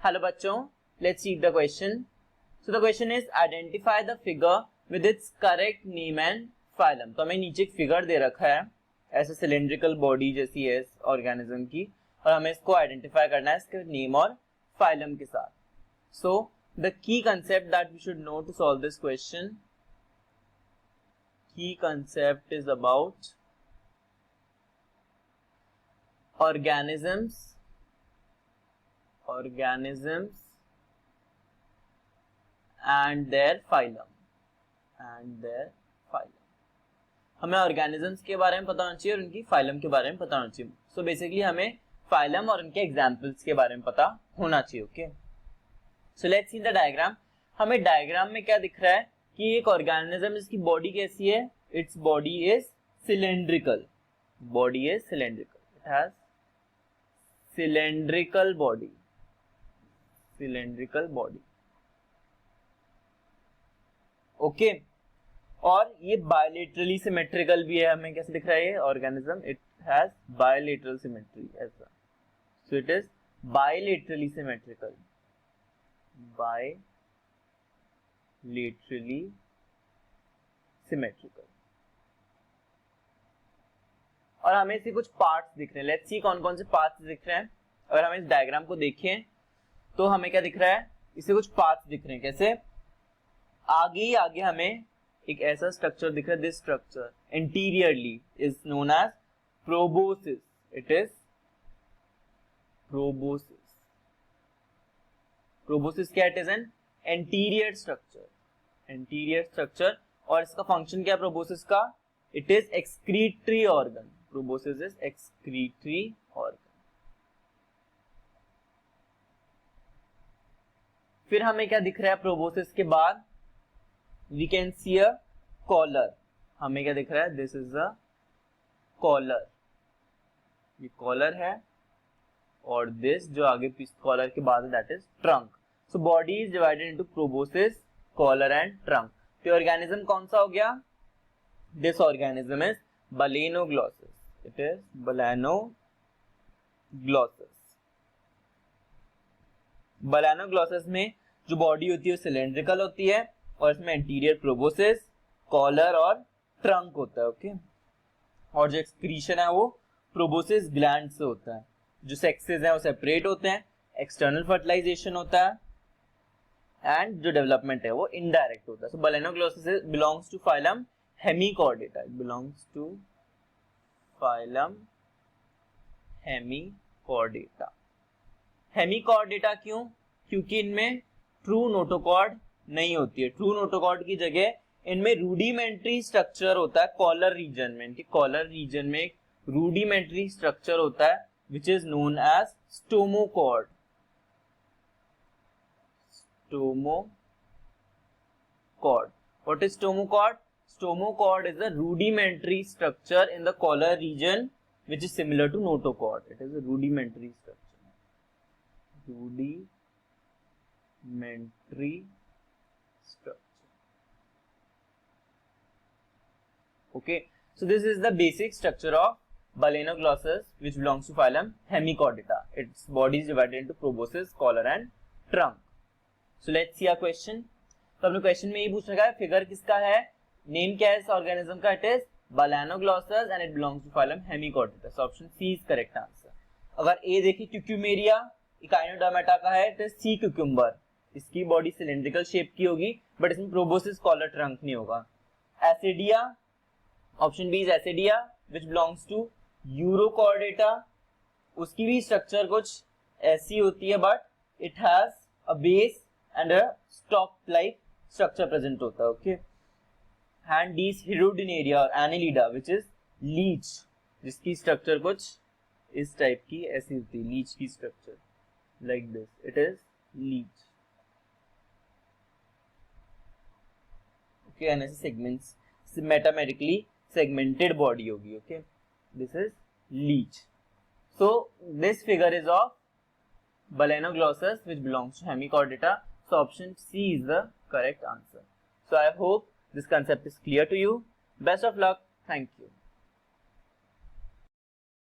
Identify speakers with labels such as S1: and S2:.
S1: Hello बच्चों, let's read the question. So the question is identify the figure with its correct name and phylum. तो हमें नीचे एक figure दे रखा है ऐसे सिलेंड्रिकल बॉडी जैसी है इस ऑर्गेनिज्म की, और हमें इसको आइडेंटिफाई करना है इसके नेम और फाइलम के साथ. So the key concept that we should know to solve this question, key concept is about organisms and their phylum. हमें ऑर्गेनिजम्स के बारे में पता होना चाहिए और उनकी फाइलम के बारे में पता होना चाहिए. सो बेसिकली हमें फाइलम और उनके एग्जांपल्स के बारे में पता होना चाहिए. Okay, so let's see the diagram. हमें डायग्राम में क्या दिख रहा है कि एक ऑर्गेनिज्म, इसकी बॉडी कैसी है? Its body is cylindrical. It has cylindrical body. Okay, और ये बायलेटरली सिमेट्रिकल भी है. हमें कैसे दिख रहा है ये organism? It has bilateral symmetry ऐसा. So it is bilaterally symmetrical. और हमें इसके कुछ पार्ट्स दिख रहे हैं. लेट्स सी कौन कौन से पार्ट्स दिख रहे हैं. अगर हम इस डायग्राम को देखें तो हमें क्या दिख रहा है? इससे कुछ पार्ट्स दिख रहे हैं. कैसे? आगे हमें एक ऐसा स्ट्रक्चर दिख रहा है. This structure anteriorly is known as proboscis. It is proboscis क्या? It is an anterior structure. और इसका फंक्शन क्या है प्रोबोसिस का? It is excretory organ. Proboscis is excretory organ. फिर हमें क्या दिख रहा है प्रोबोसिस के बाद? We can see a collar. हमें क्या दिख रहा है? This is a collar. ये कॉलर है और this जो आगे कॉलर के बाद है that is trunk. So body is divided into proboscis, collar and trunk. तो ऑर्गेनिज्म कौन सा हो गया? This organism is Balanoglossus. It is Balanoglossus में जो बॉडी होती है सिलेंड्रिकल होती है और इसमें इंटीरियर प्रोबोसिस, कॉलर और ट्रंक होता है. ओके, और जो एक्सक्रीशन है वो प्रोबोसिस ग्लैंड से होता है. जो सेक्सेस हैं वो सेपरेट होते हैं, एक्सटर्नल फर्टिलाइजेशन होता है एंड जो डेवलपमेंट है वो इनडायरेक्ट होता है. So Balanoglossus belongs to phylum hemichordata. It belongs to phylum hemichordata. Hemichordata क्यों? क्योंकि इनमें ट्रू नोटोकॉर्ड नहीं होती है. ट्रू नोटोकॉर्ड की जगह इनमें रूडिमेंट्री स्ट्रक्चर होता है कॉलर रीजन में. इनकी कॉलर रीजन में एक रूडिमेंट्री स्ट्रक्चर होता है which is known as stomochord. What is stomachord? Stomachord is a rudimentary structure in the collar region which is similar to notochord. It is a rudimentary structure. Okay, so this is the basic structure of Balanoglossus which belongs to phylum Hemichordata. Its body is divided into proboscis, collar and trunk. So let's see a question. तो हमने question में ये पूछ रखा है figure किसका है, name क्या है इस ऑर्गेनिज्म का? It is Balanoglossus and it belongs to phylum Hemichordata. So option C is correct answer. अगर A देखिए क्यूक्यूमेरिया इकाइनोडर्मेटा का है, इट इज सी क्यूक्यूम्बर. इसकी बॉडी सिलेंड्रिकल शेप की होगी बट इसमें प्रोबोसिस, कॉलर, ट्रंक नहीं होगा. Ascidia, option B is Ascidia which belongs to Urochordata. उसकी भी स्ट्रक्चर कुछ ऐसी होती है but it has a base and a stalk like structure present होता है. Okay, and D is Hirudinaria और एनिलिडा विच इज लीच, जिसकी स्ट्रक्चर कुछ इस टाइप की ऐसी होती है, लीच की structure like this. It is leech. Okay, and ऐसे सेगमेंट्स मैथमेटिकली सेगमेंटेड बॉडी होगी. Okay, this is leech. So this figure is of Balanoglossus which belongs to Hemichordata. So option C is the correct answer. So I hope this concept is clear to you. Best of luck. Thank you.